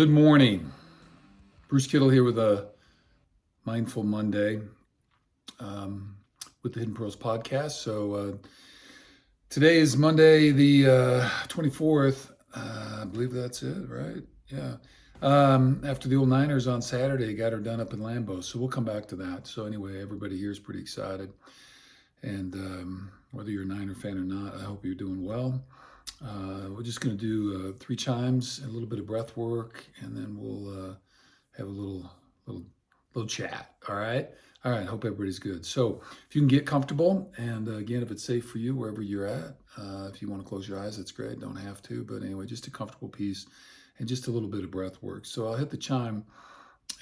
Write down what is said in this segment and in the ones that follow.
Good morning. Bruce Kittle here with a Mindful Monday um, with the Hidden Pearls podcast. Today is Monday, the 24th. I believe that's it, right? Yeah. After the old Niners on Saturday got her done up in Lambeau. So we'll come back to that. So, anyway, everybody here is pretty excited. And whether you're a Niner fan or not, I hope you're doing well. We're just going to do 3 chimes, a little bit of breath work, and then we'll have a little little chat. All right. Hope everybody's good. So if you can get comfortable, and again, if it's safe for you wherever you're at, if you want to close your eyes, that's great. Don't have to, but anyway, just a comfortable piece and just a little bit of breath work. So I'll hit the chime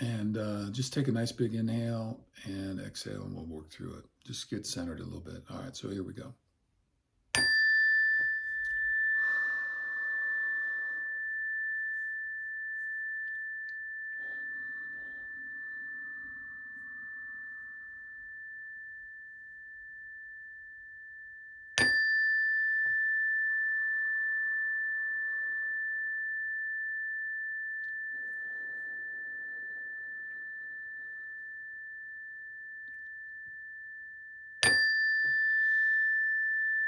and just take a nice big inhale and exhale, and we'll work through it. Just get centered a little bit. All right. So here we go.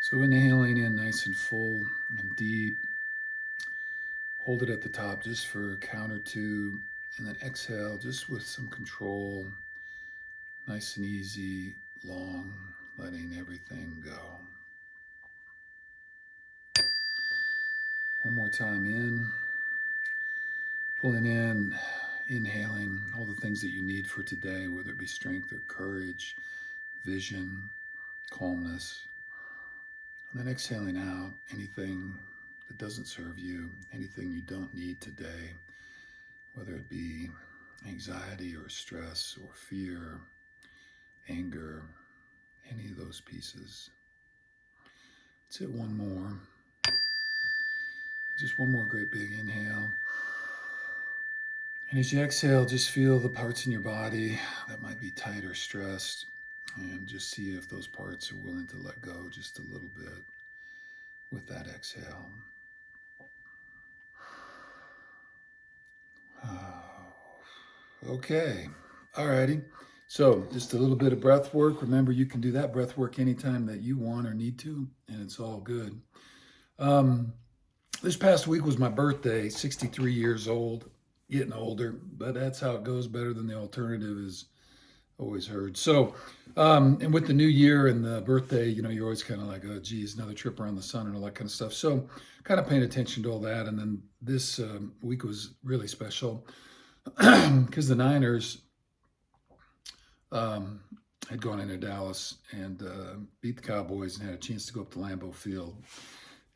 So inhaling in nice and full and deep. Hold it at the top just for a count or two, and then exhale just with some control. Nice and easy, long, letting everything go. One more time in, pulling in, inhaling all the things that you need for today, whether it be strength or courage, vision, calmness. And then exhaling out anything that doesn't serve you, anything you don't need today, whether it be anxiety or stress or fear, anger, any of those pieces. Let's hit one more. Just one more great big inhale. And as you exhale, just feel the parts in your body that might be tight or stressed, and just see if those parts are willing to let go just a little bit with that exhale. Okay. Alrighty. So just a little bit of breath work. Remember, you can do that breath work anytime that you want or need to, and it's all good. This past week was my birthday, 63 years old, getting older, but that's how it goes. Better than the alternative is always heard. So, and with the new year and the birthday, you're always kind of like, oh, geez, another trip around the sun and all that kind of stuff. So, kind of paying attention to all that. And then this week was really special because the Niners had gone into Dallas and beat the Cowboys and had a chance to go up to Lambeau Field.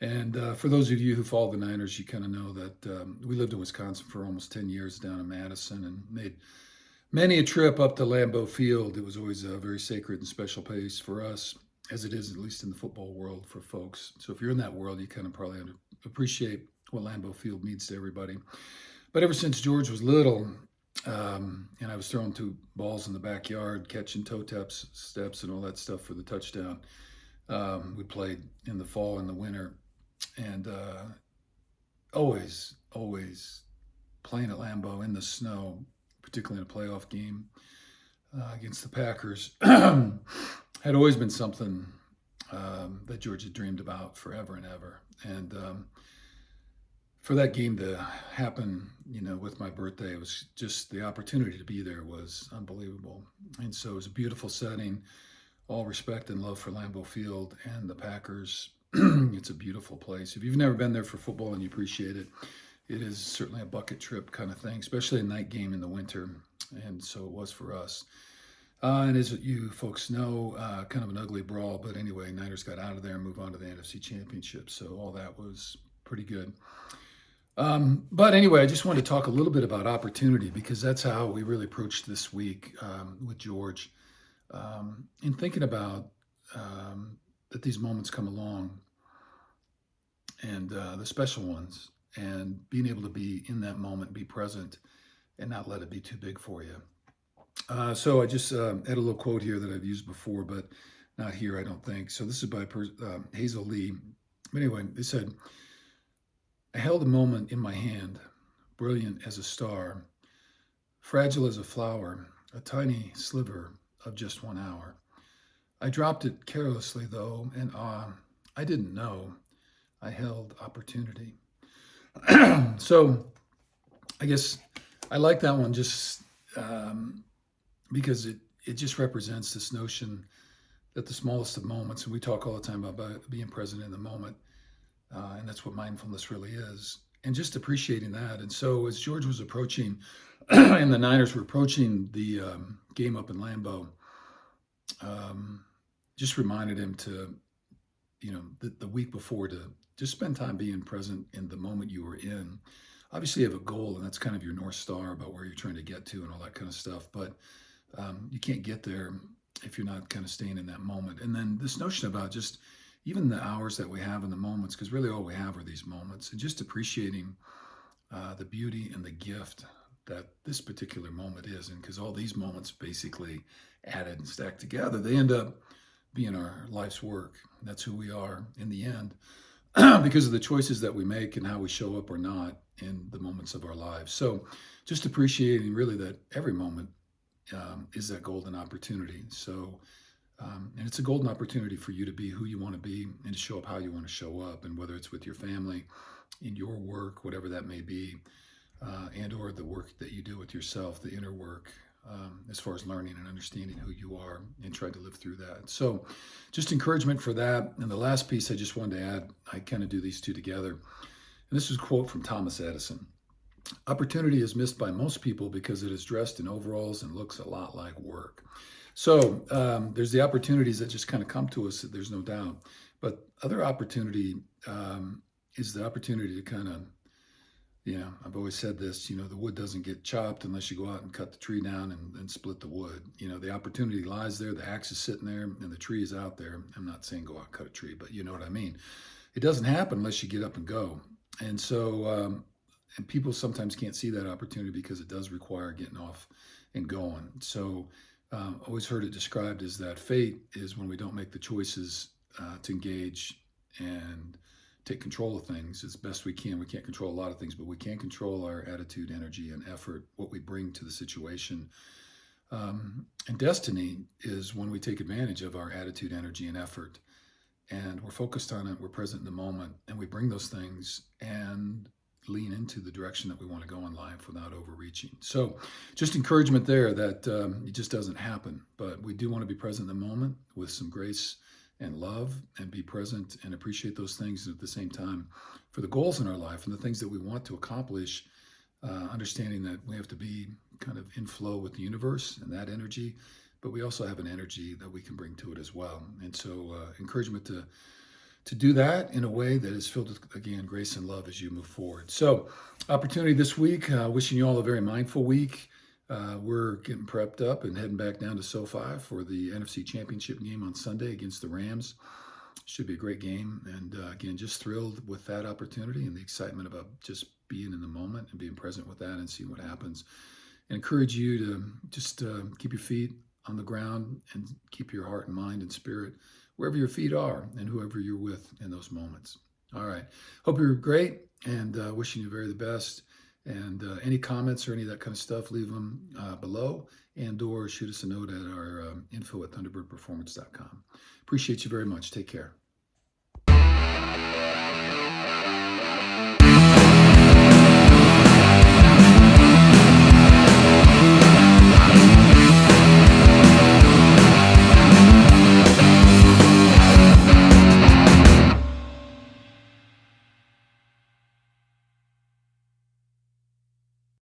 And for those of you who follow the Niners, you kind of know that we lived in Wisconsin for almost 10 years down in Madison and made many a trip up to Lambeau Field. It was always a very sacred and special place for us, as it is at least in the football world for folks. So if you're in that world, you kind of probably appreciate what Lambeau Field means to everybody. But ever since George was little, and I was throwing 2 balls in the backyard, catching toe taps, steps, and all that stuff for the touchdown, we played in the fall and the winter. And always playing at Lambeau in the snow, particularly in a playoff game against the Packers, had always been something that George had dreamed about forever and ever. And for that game to happen, with my birthday, it was just the opportunity to be there was unbelievable. And so it was a beautiful setting. All respect and love for Lambeau Field and the Packers. It's a beautiful place. If you've never been there for football and you appreciate it, it is certainly a bucket trip kind of thing, especially a night game in the winter. And so it was for us. And as you folks know, kind of an ugly brawl. But anyway, Niners got out of there and moved on to the NFC Championship. So all that was pretty good. But anyway, I just wanted to talk a little bit about opportunity because that's how we really approached this week with George. In thinking about that these moments come along and the special ones, and being able to be in that moment, be present, and not let it be too big for you. So I just had a little quote here that I've used before, but not here, I don't think. So this is by Hazel Lee. But anyway, they said, I held a moment in my hand, brilliant as a star, fragile as a flower, a tiny sliver of just 1 hour. I dropped it carelessly, though, and I didn't know I held opportunity. So I guess I like that one just because it just represents this notion that the smallest of moments, and we talk all the time about being present in the moment, and that's what mindfulness really is, and just appreciating that. And so as George was approaching, and the Niners were approaching the game up in Lambeau, just reminded him to, the week before to just spend time being present in the moment you were in. Obviously, you have a goal, and that's kind of your North Star about where you're trying to get to and all that kind of stuff. But you can't get there if you're not kind of staying in that moment. And then this notion about just even the hours that we have in the moments, because really all we have are these moments, and just appreciating the beauty and the gift that this particular moment is. And because all these moments basically added and stacked together, they end up being our life's work. That's who we are in the end because of the choices that we make and how we show up or not in the moments of our lives. So just appreciating really that every moment is that golden opportunity. So, and it's a golden opportunity for you to be who you want to be and to show up how you want to show up. And whether it's with your family, in your work, whatever that may be, and or the work that you do with yourself, the inner work, as far as learning and understanding who you are and try to live through that. So just encouragement for that. And the last piece I just wanted to add, I kind of do these two together. And this is a quote from Thomas Edison. Opportunity is missed by most people because it is dressed in overalls and looks a lot like work. So there's the opportunities that just kind of come to us, there's no doubt. But other opportunity is the opportunity to kind of, I've always said this, the wood doesn't get chopped unless you go out and cut the tree down and split the wood. The opportunity lies there, the axe is sitting there, and the tree is out there. I'm not saying go out and cut a tree, but you know what I mean. It doesn't happen unless you get up and go. And so, and people sometimes can't see that opportunity because it does require getting off and going. So always heard it described as that fate is when we don't make the choices to engage and take control of things as best we can. We can't control a lot of things, but we can control our attitude, energy, and effort, what we bring to the situation. And destiny is when we take advantage of our attitude, energy, and effort. And we're focused on it, we're present in the moment, and we bring those things and lean into the direction that we want to go in life without overreaching. So just encouragement there that it just doesn't happen, but we do want to be present in the moment with some grace and love and be present and appreciate those things at the same time for the goals in our life and the things that we want to accomplish, understanding that we have to be kind of in flow with the universe and that energy, but we also have an energy that we can bring to it as well. And so encouragement to do that in a way that is filled with, again, grace and love as you move forward. So opportunity this week, wishing you all a very mindful week. We're getting prepped up and heading back down to SoFi for the NFC Championship game on Sunday against the Rams. Should be a great game. And again, just thrilled with that opportunity and the excitement about just being in the moment and being present with that and seeing what happens. And encourage you to just keep your feet on the ground and keep your heart and mind and spirit wherever your feet are and whoever you're with in those moments. All right. Hope you're great and wishing you very the best. And any comments or any of that kind of stuff, leave them below and or shoot us a note at our info@thunderbirdperformance.com. Appreciate you very much. Take care.